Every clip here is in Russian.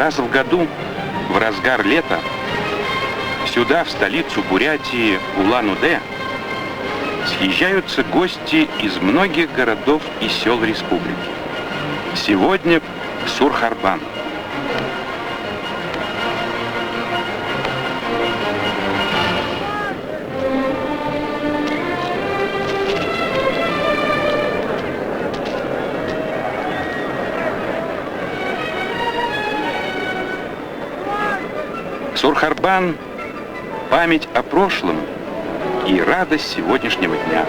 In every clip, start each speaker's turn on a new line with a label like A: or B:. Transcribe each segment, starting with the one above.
A: Раз в году, в разгар лета, сюда, в столицу Бурятии, Улан-Удэ, съезжаются гости из многих городов и сел республики. Сегодня Сурхарбан. Сурхарбан — память о прошлом и радость сегодняшнего дня.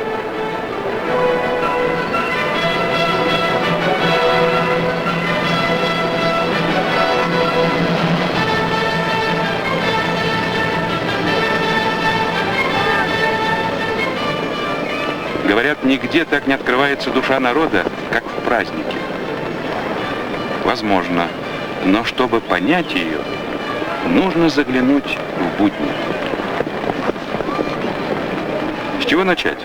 A: Говорят, нигде так не открывается душа народа, как в празднике. Возможно, но чтобы понять ее, нужно заглянуть в будни. С чего начать?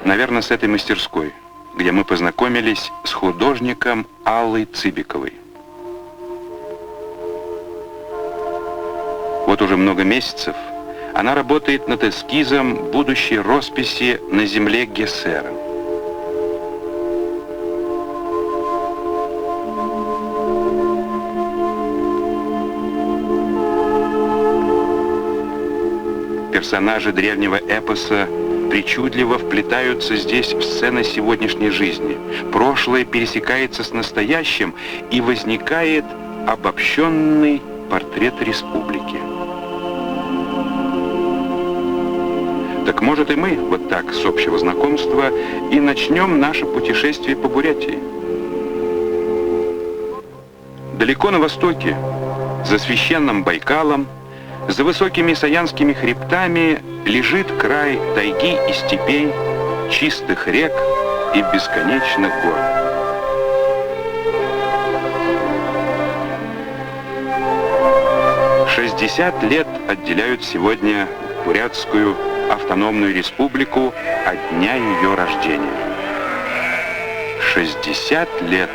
A: Наверное, с этой мастерской, где мы познакомились с художником Аллой Цыбиковой. Вот уже много месяцев она работает над эскизом будущей росписи на земле Гессера. Персонажи древнего эпоса причудливо вплетаются здесь в сцены сегодняшней жизни. Прошлое пересекается с настоящим, и возникает обобщенный портрет республики. Так может и мы вот так, с общего знакомства, и начнем наше путешествие по Бурятии. Далеко на востоке, за священным Байкалом, за высокими саянскими хребтами лежит край тайги и степей, чистых рек и бесконечных гор. «60 лет отделяют сегодня Бурятскую автономную республику от дня ее рождения. 60 лет,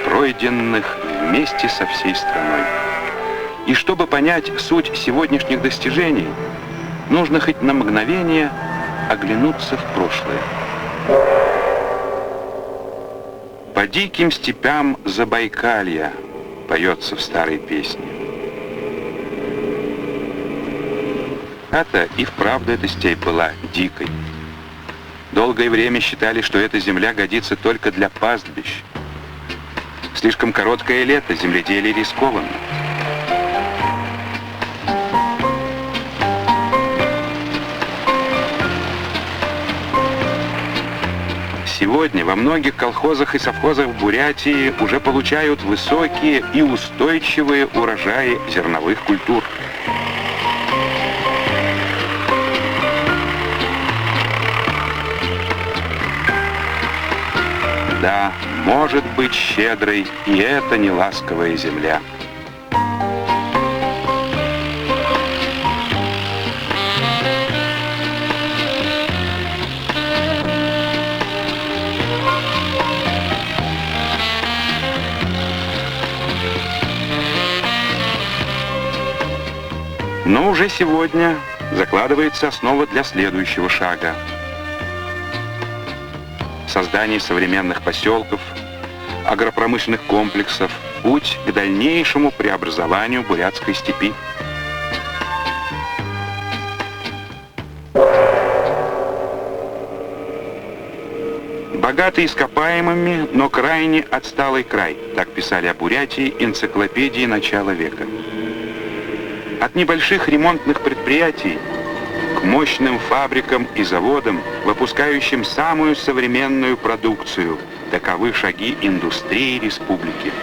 A: пройденных вместе со всей страной. И чтобы понять суть сегодняшних достижений, нужно хоть на мгновение оглянуться в прошлое. «По диким степям Забайкалья» поется в старой песне. А-то и вправду эта степь была дикой. Долгое время считали, что эта земля годится только для пастбищ. Слишком короткое лето, земледелие рискованно. Сегодня во многих колхозах и совхозах в Бурятии уже получают высокие и устойчивые урожаи зерновых культур. Да, может быть щедрой и эта неласковая земля. Но уже сегодня закладывается основа для следующего шага. Создание современных поселков, агропромышленных комплексов, путь к дальнейшему преобразованию бурятской степи. Богатый ископаемыми, но крайне отсталый край, так писали о Бурятии энциклопедии начала века. От небольших ремонтных предприятий к мощным фабрикам и заводам, выпускающим самую современную продукцию. Таковы шаги индустрии республики.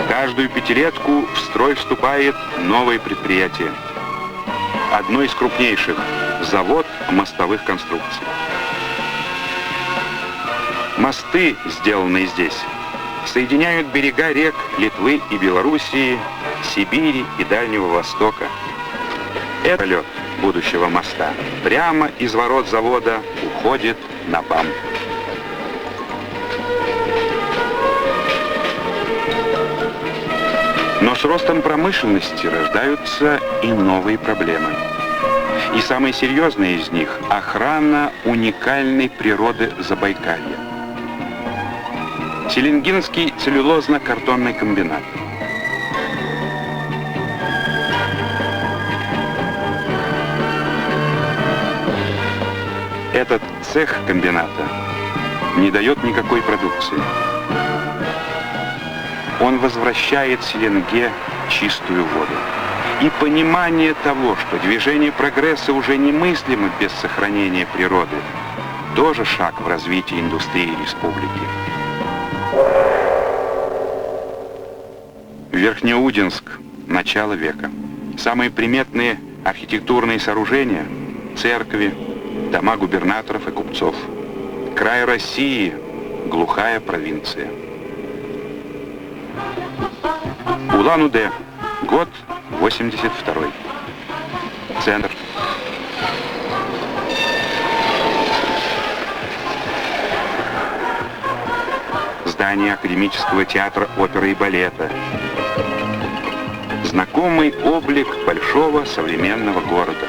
A: Каждую пятилетку в строй вступает новое предприятие. Одно из крупнейших – завод мостовых конструкций. Мосты, сделанные здесь, соединяют берега рек Литвы и Белоруссии, Сибири и Дальнего Востока. Это лед будущего моста прямо из ворот завода уходит на БАМ. Но с ростом промышленности рождаются и новые проблемы. И самые серьезные из них – охрана уникальной природы Забайкалья. Селенгинский целлюлозно-картонный комбинат. Этот цех комбината не дает никакой продукции. Он возвращает Селенге чистую воду. И понимание того, что движение прогресса уже немыслимо без сохранения природы, тоже шаг в развитии индустрии республики. Верхнеудинск, начало века. Самые приметные архитектурные сооружения – церкви, дома губернаторов и купцов. Край России – глухая провинция. Улан-Удэ, год 82-й. Центр. Здание Академического театра оперы и балета. Знакомый облик большого современного города.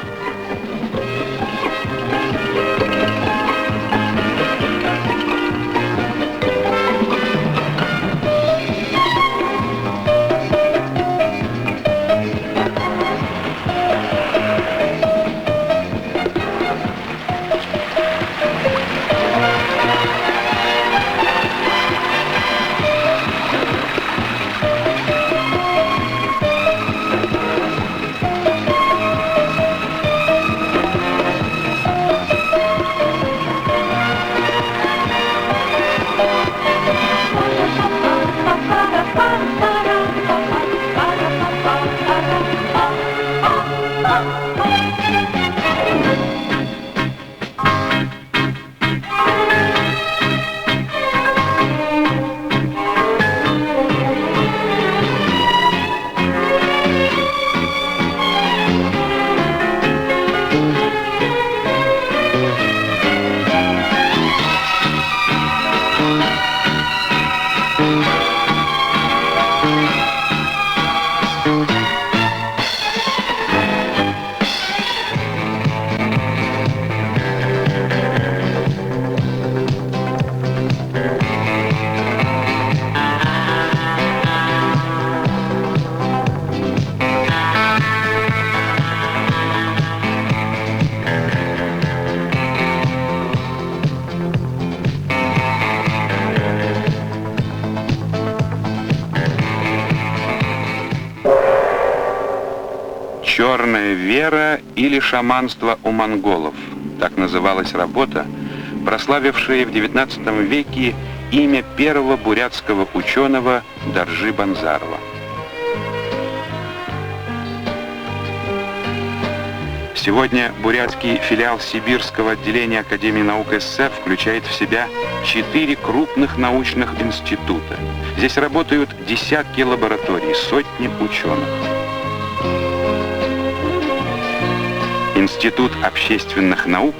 A: «Черная вера» или «Шаманство у монголов» — так называлась работа, прославившая в XIX веке имя первого бурятского ученого Доржи Банзарова. Сегодня бурятский филиал Сибирского отделения Академии наук СССР включает в себя 4 крупных научных института. Здесь работают десятки лабораторий, сотни ученых. Институт общественных наук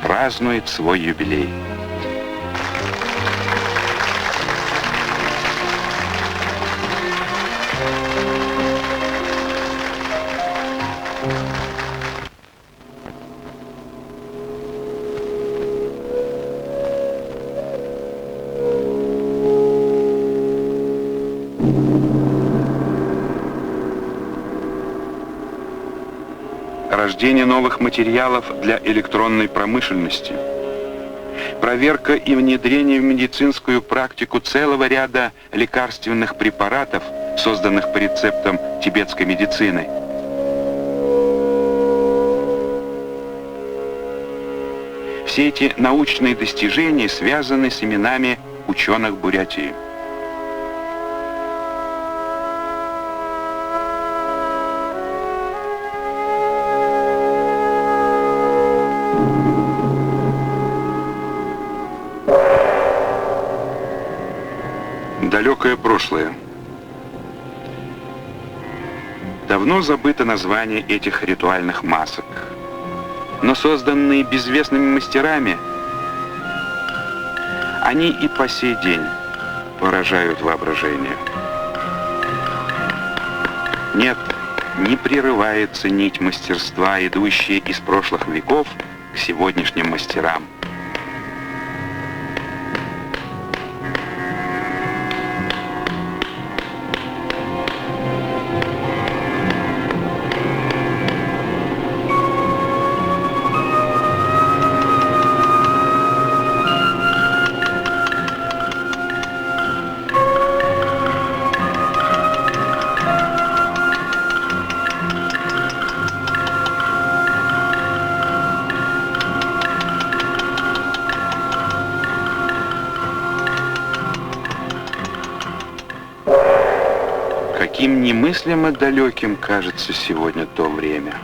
A: празднует свой юбилей. Рождение новых материалов для электронной промышленности, проверка и внедрение в медицинскую практику целого ряда лекарственных препаратов, созданных по рецептам тибетской медицины. Все эти научные достижения связаны с именами ученых Бурятии. Далекое прошлое. Давно забыто название этих ритуальных масок, но созданные безвестными мастерами, они и по сей день поражают воображение. Нет, не прерывается нить мастерства, идущая из прошлых веков к сегодняшним мастерам. Каким немыслимо далеким кажется сегодня то время.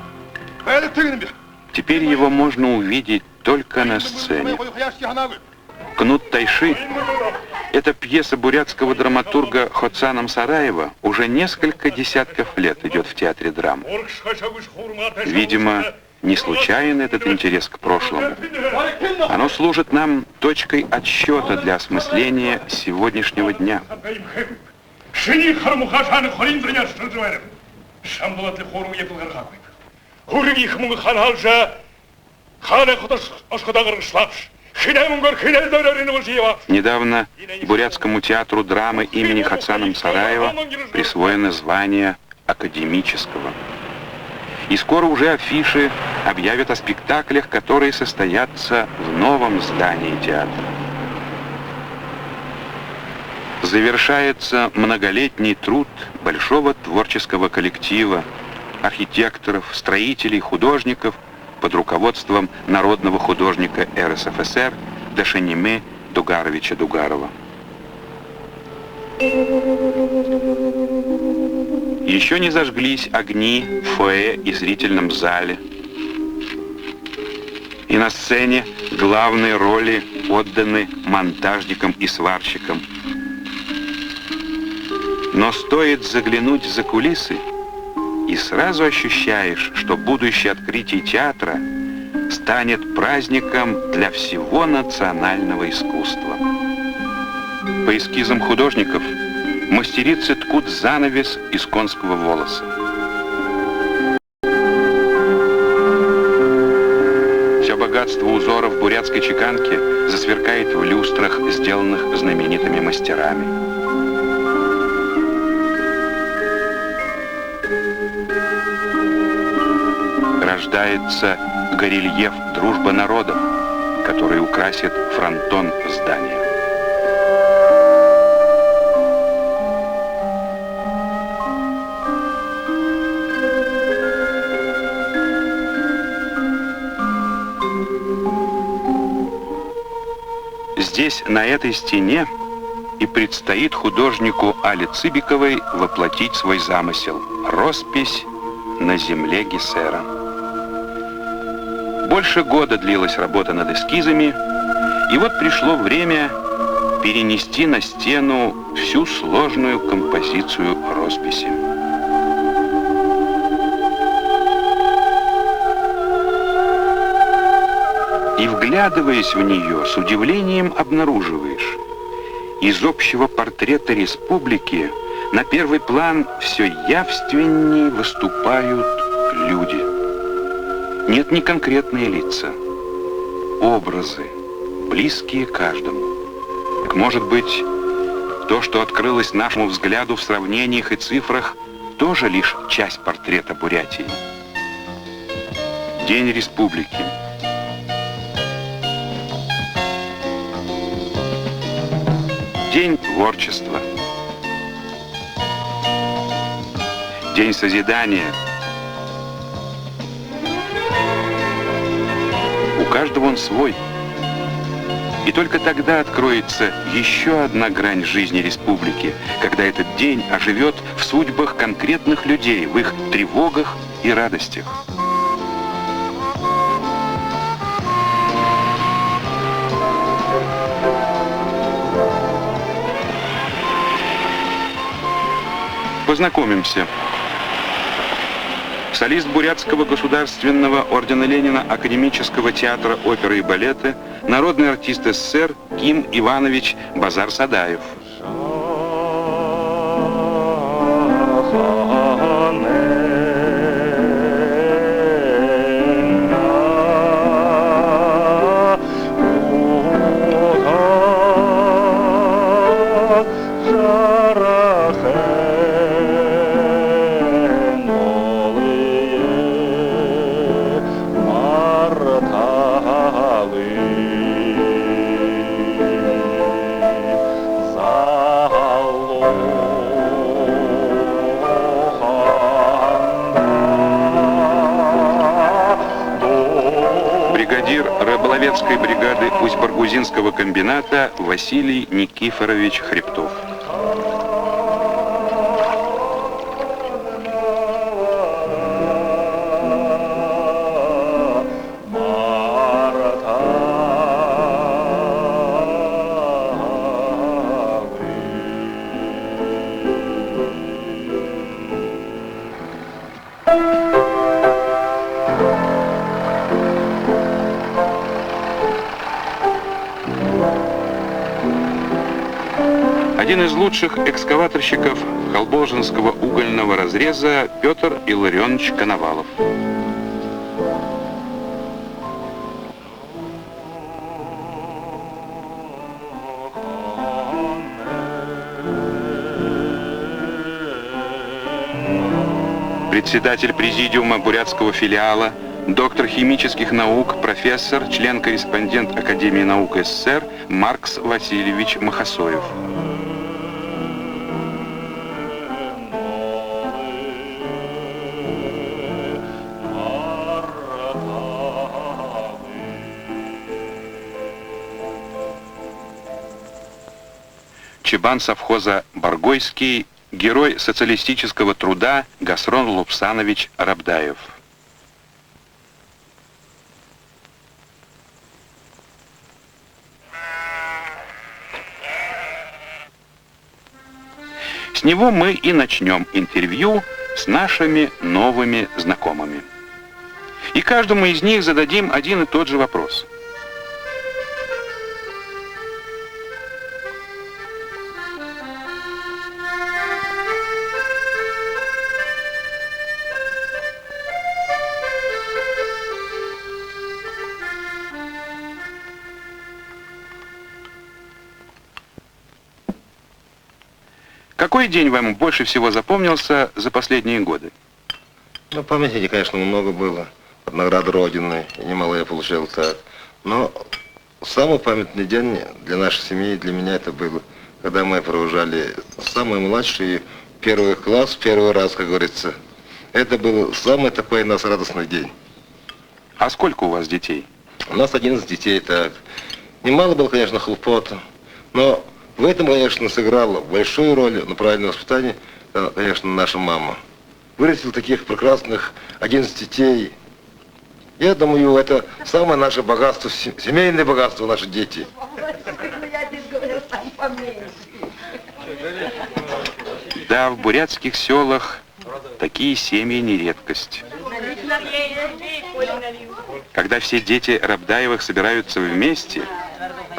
A: Теперь его можно увидеть только на сцене. «Кнут Тайши» — это пьеса бурятского драматурга Хоцана Мсараева, уже несколько десятков лет идет в театре драм. Видимо, не случайен этот интерес к прошлому. Оно служит нам точкой отсчета для осмысления сегодняшнего дня.
B: 신이 하루무카산 허린드냐 스트르드와는 샴돌한테 호르미에 불가능하고 있다. 호르미 хмунг ханалжа хана ходос осходагар слабш.
A: Недавно Бурятскому театру драмы имени Хоцана Мсараева присвоено звание академического. И скоро уже афиши объявят о спектаклях, которые состоятся в новом здании театра. Завершается многолетний труд большого творческого коллектива, архитекторов, строителей, художников под руководством народного художника РСФСР Дашенимы Дугаровича Дугарова. Еще не зажглись огни в фойе и зрительном зале. И на сцене главные роли отданы монтажникам и сварщикам. Но стоит заглянуть за кулисы, и сразу ощущаешь, что будущее открытие театра станет праздником для всего национального искусства. По эскизам художников мастерицы ткут занавес из конского волоса. Все богатство узоров бурятской чеканки засверкает в люстрах, сделанных знаменитыми мастерами. Рождается горельеф «Дружба народов», который украсит фронтон здания. Здесь, на этой стене, и предстоит художнику Али Цыбиковой воплотить свой замысел — роспись на земле Гессера. Больше года длилась работа над эскизами, и вот пришло время перенести на стену всю сложную композицию росписи. И, вглядываясь в нее, с удивлением обнаруживаешь: из общего портрета республики на первый план все явственнее выступают люди. Нет, не конкретные лица, образы, близкие каждому. Так, может быть, то, что открылось нашему взгляду в сравнениях и цифрах, тоже лишь часть портрета Бурятии. День республики. День творчества. День созидания. У каждого он свой. И только тогда откроется еще одна грань жизни республики, когда этот день оживет в судьбах конкретных людей, в их тревогах и радостях. Познакомимся. Солист Бурятского государственного ордена Ленина Академического театра оперы и балета, народный артист СССР Ким Иванович Базар-Садаев. Бригадир рыболовецкой бригады Усть-Баргузинского комбината Василий Никифорович Хребтов. Один из лучших экскаваторщиков Колболжинского угольного разреза Петр Илларионович Коновалов. Председатель президиума бурятского филиала, доктор химических наук, профессор, член-корреспондент Академии наук СССР Маркс Васильевич Махасоев. Чебан совхоза Баргойский, герой социалистического труда Гасрон Лупсанович Рабдаев. С него мы и начнем интервью с нашими новыми знакомыми. И каждому из них зададим один и тот же вопрос. Какой день вам больше всего запомнился за последние годы?
C: Ну, памяти, конечно, много было. От награды Родины, и немало я получил так. Но самый памятный день для нашей семьи, для меня это было, когда мы провожали самый младший первый класс, первый раз, как говорится. Это был самый такой у нас радостный день.
A: А сколько у вас детей?
C: У нас 11 детей, так. Немало было, конечно, хлопот, но в этом, конечно, сыграла большую роль на правильном воспитании, конечно, наша мама. Вырастил таких прекрасных 11 детей. Я думаю, это самое наше богатство, семейное богатство, наши дети.
A: Да, в бурятских селах такие семьи не редкость. Когда все дети Рабдаевых собираются вместе,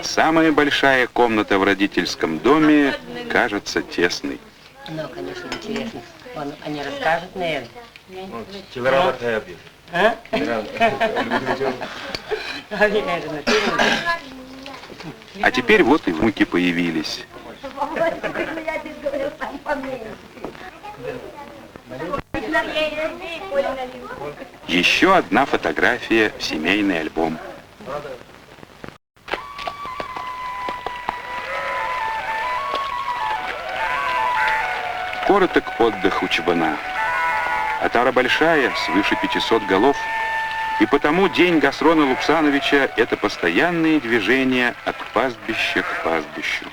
A: самая большая комната в родительском доме кажется тесной.
D: Ну, конечно, интересно. Они расскажут, наверное. А?
A: А теперь вот и внуки появились. Еще одна фотография в семейный альбом. Короток отдых у Чебана. Отара большая, свыше 500 голов, и потому день Гасрона Лупсановича — это постоянные движения от пастбища к пастбищу.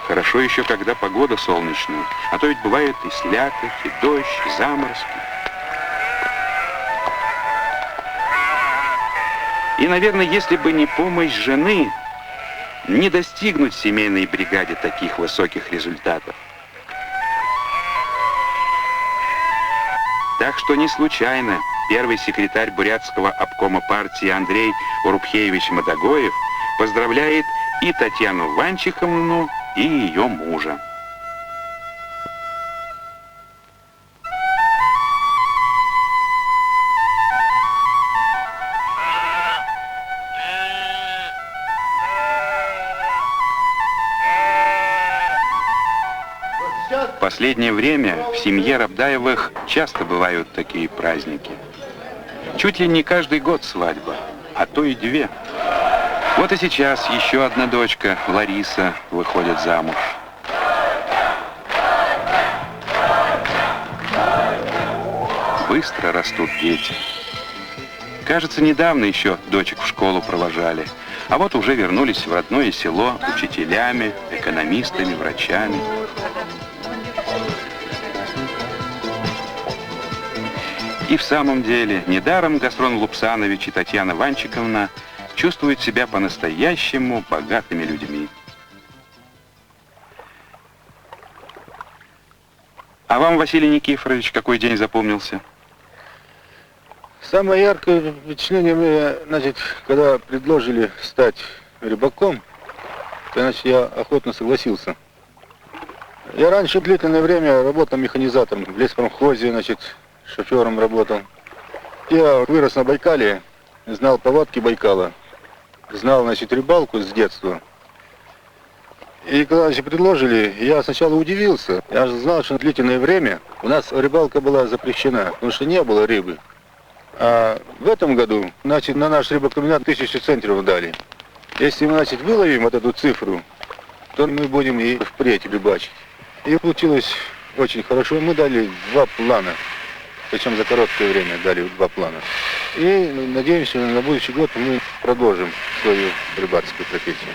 A: Хорошо еще, когда погода солнечная, а то ведь бывает и слякоть, и дождь, и заморозки. И, наверное, если бы не помощь жены, не достигнуть семейной бригаде таких высоких результатов. Так что не случайно первый секретарь бурятского обкома партии Андрей Урупхеевич Мадагоев поздравляет и Татьяну Ванчиховну, и ее мужа. В последнее время в семье Рабдаевых часто бывают такие праздники. Чуть ли не каждый год свадьба, а то и две. Вот и сейчас еще одна дочка, Лариса, выходит замуж. Быстро растут дети. Кажется, недавно еще дочек в школу провожали, а вот уже вернулись в родное село учителями, экономистами, врачами. И в самом деле, недаром Гасрон Лупсанович и Татьяна Ванчиховна чувствуют себя по-настоящему богатыми людьми. А вам, Василий Никифорович, какой день запомнился?
E: Самое яркое впечатление мне, значит, когда предложили стать рыбаком, то, значит, я охотно согласился. Я раньше длительное время работал механизатором в леспромхозе, значит, шофером работал. Я вырос на Байкале, знал повадки Байкала, знал, значит, рыбалку с детства. И когда, значит, предложили, я сначала удивился. Я же знал, что на длительное время у нас рыбалка была запрещена, потому что не было рыбы. А в этом году, значит, на наш рыбокомбинат 1000 центнеров дали. Если мы, значит, выловим вот эту цифру, то мы будем и впредь рыбачить. И получилось очень хорошо. Мы дали 2 плана. Причем за короткое время дали 2 плана. И надеемся, на будущий год мы продолжим свою рыбацкую профессию.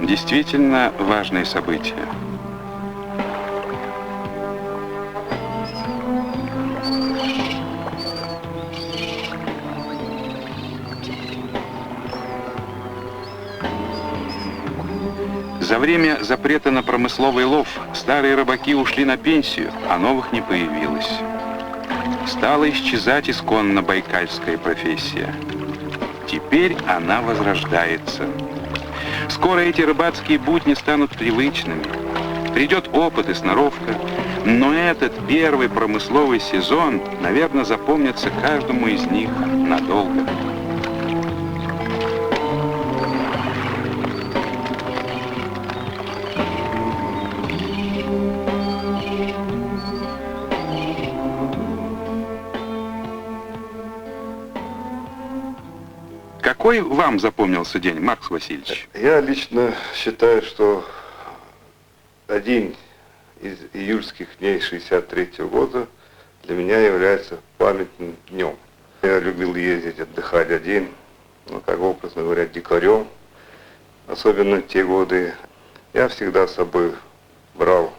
A: Действительно важные события. За время запрета на промысловый лов старые рыбаки ушли на пенсию, а новых не появилось. Стала исчезать исконно байкальская профессия. Теперь она возрождается. Скоро эти рыбацкие будни станут привычными. Придет опыт и сноровка, но этот первый промысловый сезон, наверное, запомнится каждому из них надолго. Какой вам запомнился день, Маркс Васильевич?
F: Я лично считаю, что один из июльских дней 1963 года для меня является памятным днем. Я любил ездить, отдыхать один, ну, как образно говоря, дикарем. Особенно в те годы я всегда с собой брал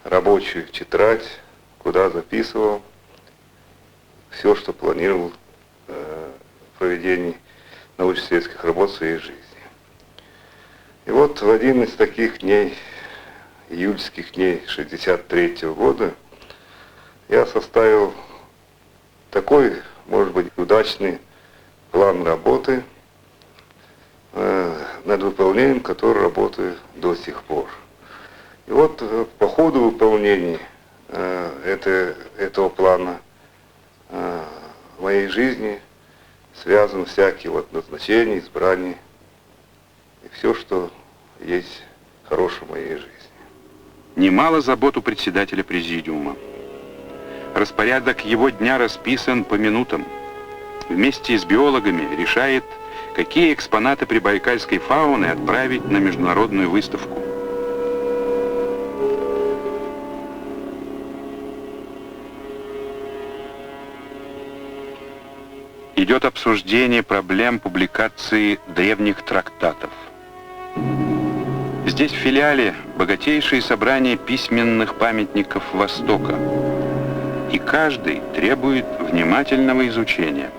F: рабочую тетрадь, куда записывал все, что планировал проведении научно-исследовательских работ в своей жизни. И вот в один из таких дней, июльских дней 1963 года, я составил такой, может быть, удачный план работы, над выполнением которого работаю до сих пор. И вот по ходу выполнения этого плана в моей жизни связан всякие вот назначения, избрания и все, что есть хорошее в моей жизни.
A: Немало забот у председателя президиума. Распорядок его дня расписан по минутам. Вместе с биологами решает, какие экспонаты прибайкальской фауны отправить на международную выставку. Идет обсуждение проблем публикации древних трактатов. Здесь в филиале богатейшие собрания письменных памятников Востока. И каждый требует внимательного изучения.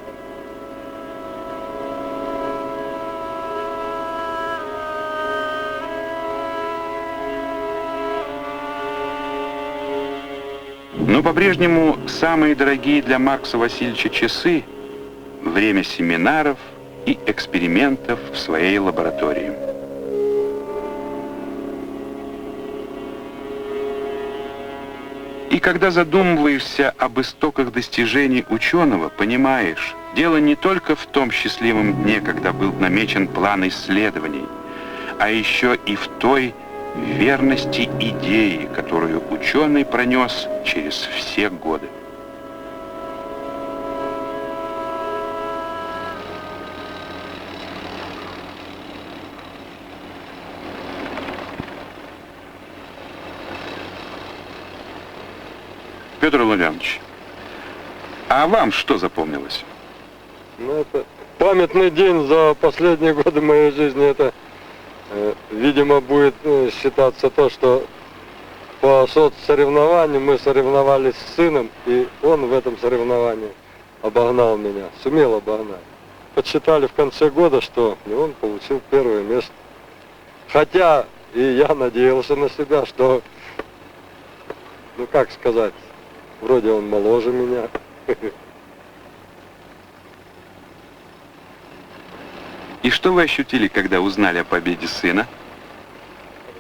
A: Но по-прежнему самые дорогие для Маркса Васильевича часы — время семинаров и экспериментов в своей лаборатории. И когда задумываешься об истоках достижений ученого, понимаешь, дело не только в том счастливом дне, когда был намечен план исследований, а еще и в той верности идеи, которую ученый пронес через все годы. Петр Ильич, а вам что запомнилось?
G: Ну, это памятный день за последние годы моей жизни. Это, видимо, будет считаться то, что по соцсоревнованию мы соревновались с сыном, и он в этом соревновании обогнал меня, сумел обогнать. Подсчитали в конце года, что он получил первое место. Хотя и я надеялся на себя, что, ну как сказать, вроде он моложе меня.
A: И что вы ощутили, когда узнали о победе сына?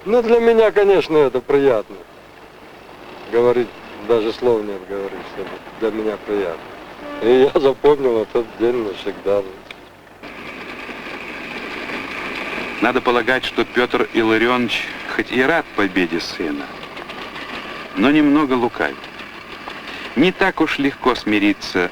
G: Ну, для меня, конечно, это приятно. Говорить, даже слов нет говорить, что для меня приятно. И я запомнил этот день навсегда.
A: Надо полагать, что Петр Илларионович хоть и рад победе сына, но немного лукавит. Не так уж легко смириться